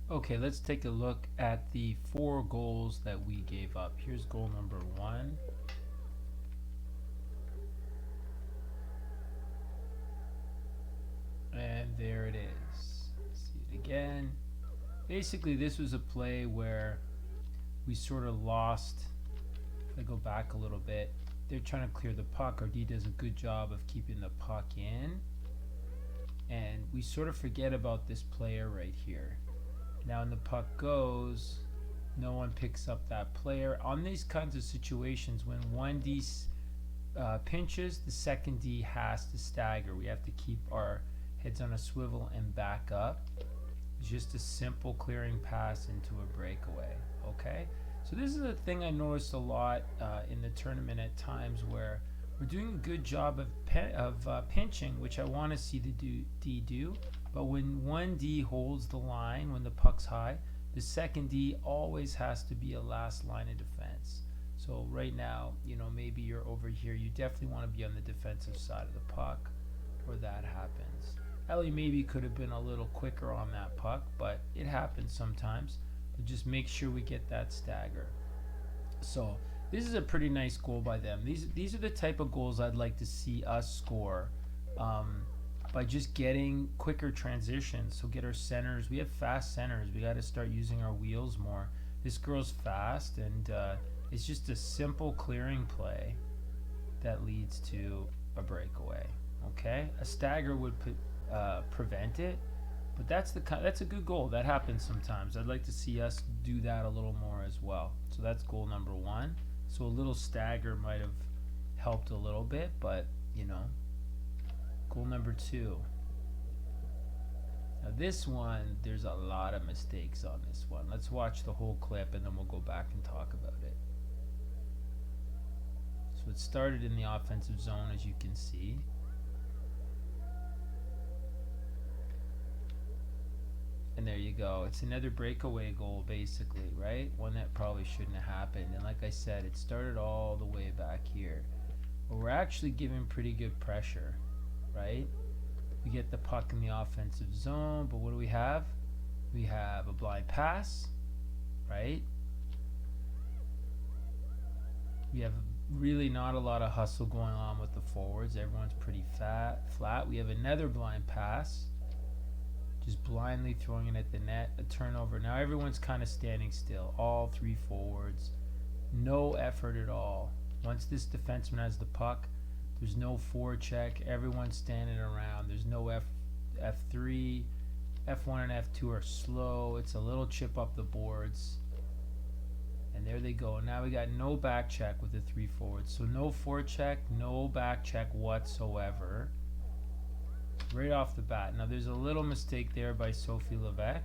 Okay, let's take a look at the 4 goals that we gave up. Here's goal number 1. And there it is. See it again. Basically, this was a play where we sort of lost. If I go back a little bit, they're trying to clear the puck. Our D does a good job of keeping the puck in. And we sort of forget about this player right here. Now when the puck goes, no one picks up that player. On these kinds of situations, when one D pinches, the second D has to stagger. We have to keep our heads on a swivel and back up. It's just a simple clearing pass into a breakaway. Okay, so this is a thing I noticed a lot in the tournament at times where we're doing a good job of pinching, which I want to see the D do. But when one D holds the line when the puck's high, the second D always has to be a last line of defense. So right now, maybe you're over here. You definitely want to be on the defensive side of the puck where that happens. Ellie maybe could have been a little quicker on that puck, but it happens sometimes. But just make sure we get that stagger. So this is a pretty nice goal by them. These are the type of goals I'd like to see us score by just getting quicker transitions. So get our centers. We have fast centers. We got to start using our wheels more. This girl's fast, and it's just a simple clearing play that leads to a breakaway. Okay, a stagger would prevent it, but that's a good goal. That happens sometimes. I'd like to see us do that a little more as well. So that's goal number 1. So a little stagger might have helped a little bit, but goal number 2. Now this one, there's a lot of mistakes on this one. Let's watch the whole clip and then we'll go back and talk about it. So it started in the offensive zone, as you can see. And there you go. It's another breakaway goal, basically, right? One that probably shouldn't have happened. And like I said, it started all the way back here. But we're actually giving pretty good pressure, right? We get the puck in the offensive zone, but what do we have? We have a blind pass, right? We have really not a lot of hustle going on with the forwards. Everyone's pretty flat. We have another blind pass. Just blindly throwing it at the net, a turnover. Now everyone's kind of standing still, all 3 forwards. No effort at all. Once this defenseman has the puck, there's no forecheck. Everyone's standing around. There's no F3. F1 and F2 are slow. It's a little chip up the boards. And there they go. Now we got no back check with the 3 forwards. So no forecheck, no back check whatsoever. Right off the bat. Now there's a little mistake there by Sophie Levesque.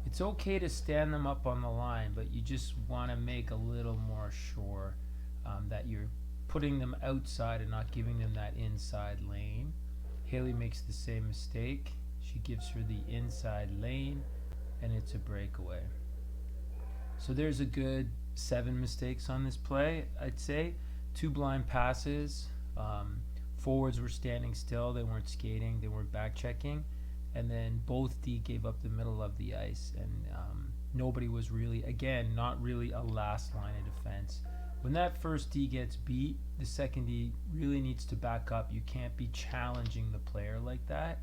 It's okay to stand them up on the line, but you just want to make a little more sure that you're putting them outside and not giving them that inside lane. Haley makes the same mistake. She gives her the inside lane, and it's a breakaway. So there's a good 7 mistakes on this play, I'd say. 2 blind passes. Forwards were standing still. They weren't skating. They weren't back checking. And then both D gave up the middle of the ice. And nobody was really, again, not really a last line of defense. When that first D gets beat, the second D really needs to back up. You can't be challenging the player like that,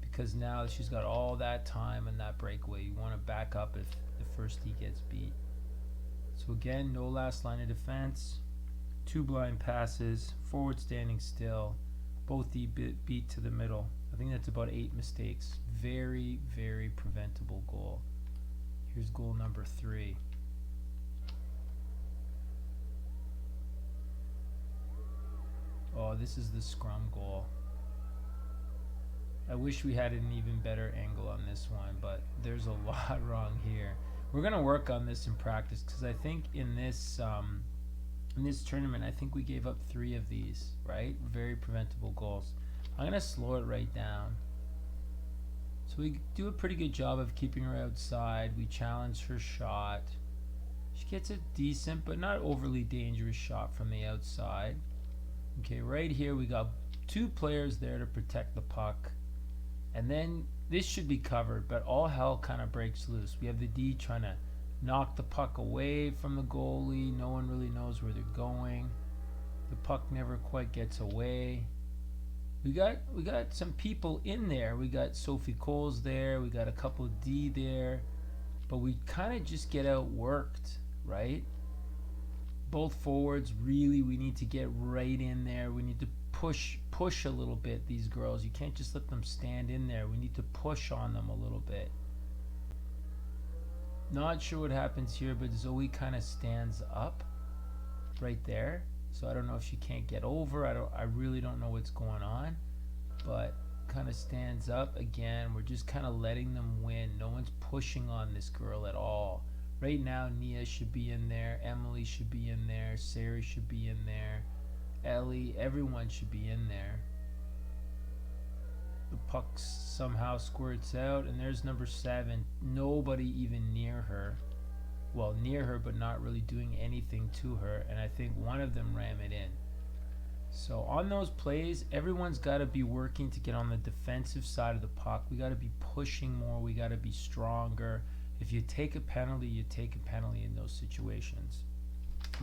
because now she's got all that time and that breakaway. You want to back up if the first D gets beat. So again, no last line of defense. 2 blind passes, forward standing still, both D beat to the middle. I think that's about 8 mistakes. Very, very preventable goal. Here's goal number 3. Oh, this is the scrum goal. I wish we had an even better angle on this one, but there's a lot wrong here. We're going to work on this in practice, because I think in this tournament, I think we gave up 3 of these, right? Very preventable goals. I'm going to slow it right down. So we do a pretty good job of keeping her outside. We challenge her shot. She gets a decent but not overly dangerous shot from the outside. Okay, right here we got 2 players there to protect the puck. And then this should be covered, but all hell kind of breaks loose. We have the D trying to knock the puck away from the goalie. No one really knows where they're going. The puck never quite gets away. We got some people in there. We got Sophie Coles there. We got a couple of D there. But we kind of just get outworked, right? Both forwards, really, we need to get right in there. We need to push a little bit, these girls. You can't just let them stand in there. We need to push on them a little bit. Not sure what happens here, but Zoe kind of stands up right there. So I don't know if she can't get over. I really don't know what's going on, but kind of stands up again. We're just kind of letting them win. No one's pushing on this girl at all. Right now, Nia should be in there. Emily should be in there. Sarah should be in there. Ellie, everyone should be in there. The puck somehow squirts out, and there's number 7. Nobody even near her. Well, near her, but not really doing anything to her. And I think one of them ran it in. So on those plays, everyone's got to be working to get on the defensive side of the puck. We got to be pushing more. We got to be stronger. If you take a penalty, you take a penalty in those situations.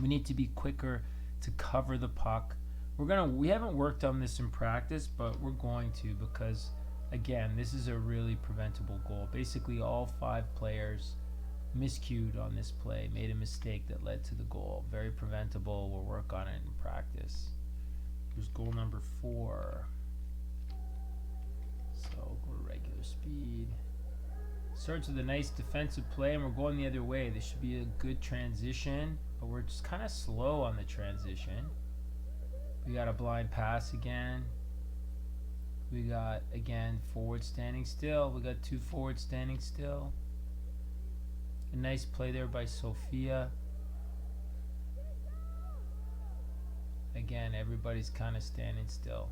We need to be quicker to cover the puck. We haven't worked on this in practice, but we're going to, because again, this is a really preventable goal. Basically, all 5 players miscued on this play, made a mistake that led to the goal. Very preventable. We'll work on it in practice. Here's goal number 4. So go to regular speed. Starts with a nice defensive play, and we're going the other way. This should be a good transition, but we're just kind of slow on the transition. We got a blind pass again. We got, again, forward standing still. We got 2 forwards standing still. A nice play there by Sophia. Again, everybody's kind of standing still.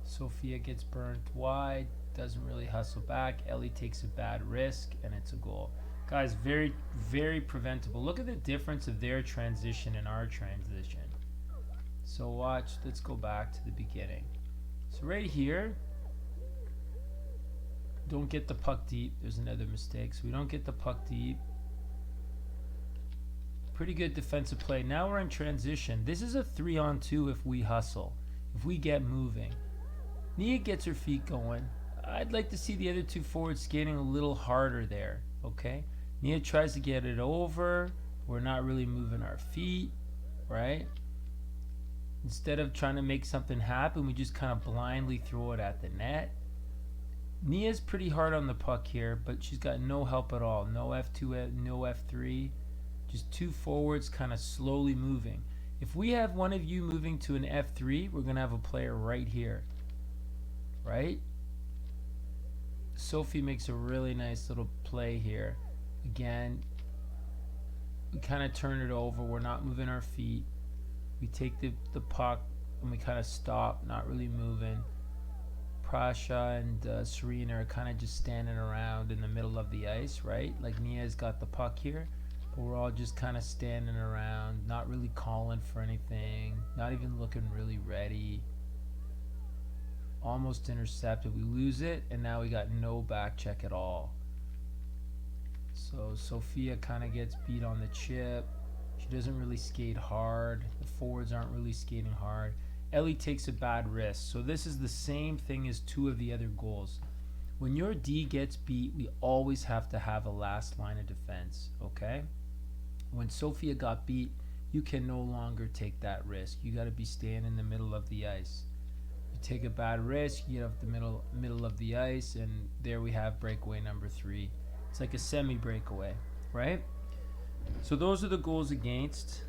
Sophia gets burnt wide, doesn't really hustle back. Ellie takes a bad risk, and it's a goal. Guys, very, very preventable. Look at the difference of their transition and our transition. So watch, let's go back to the beginning. So right here, don't get the puck deep. There's another mistake. So we don't get the puck deep. Pretty good defensive play. Now we're in transition. This is a 3-on-2 if we hustle, if we get moving. Nia gets her feet going. I'd like to see the other 2 forwards skating a little harder there, okay? Nia tries to get it over. We're not really moving our feet, right? Instead of trying to make something happen, we just kind of blindly throw it at the net. Nia's pretty hard on the puck here, but she's got no help at all. No F2, no F3. Just 2 forwards kind of slowly moving. If we have one of you moving to an F3, we're going to have a player right here. Right? Sophie makes a really nice little play here. Again, we kind of turn it over. We're not moving our feet. We take the puck and we kind of stop, not really moving. Prasha and Serena are kind of just standing around in the middle of the ice, right? Like Nia's got the puck here, but we're all just kind of standing around, not really calling for anything, not even looking really ready. Almost intercepted. We lose it, and now we got no back check at all. So Sophia kind of gets beat on the chip. She doesn't really skate hard. The forwards aren't really skating hard. Ellie takes a bad risk. So this is the same thing as 2 of the other goals. When your D gets beat, we always have to have a last line of defense, okay? When Sophia got beat, you can no longer take that risk. You got to be staying in the middle of the ice. You take a bad risk, you get up the middle of the ice, and there we have breakaway number 3. It's like a semi-breakaway, right? So those are the goals against.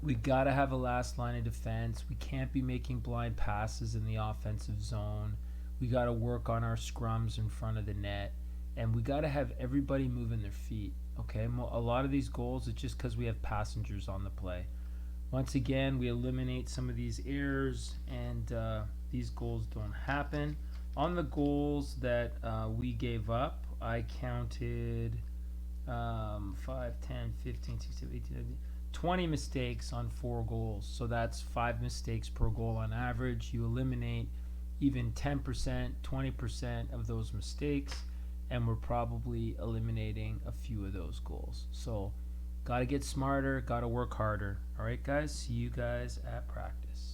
We got to have a last line of defense. We can't be making blind passes in the offensive zone. We got to work on our scrums in front of the net. And we got to have everybody moving their feet, okay? A lot of these goals, it's just because we have passengers on the play. Once again, we eliminate some of these errors, and these goals don't happen. On the goals that we gave up, I counted 5, 10, 15, 16, 18, 19. 20 mistakes on 4 goals. So that's 5 mistakes per goal on average. You eliminate even 10%, 20% of those mistakes, and we're probably eliminating a few of those goals. So got to get smarter, got to work harder. All right, guys, see you guys at practice.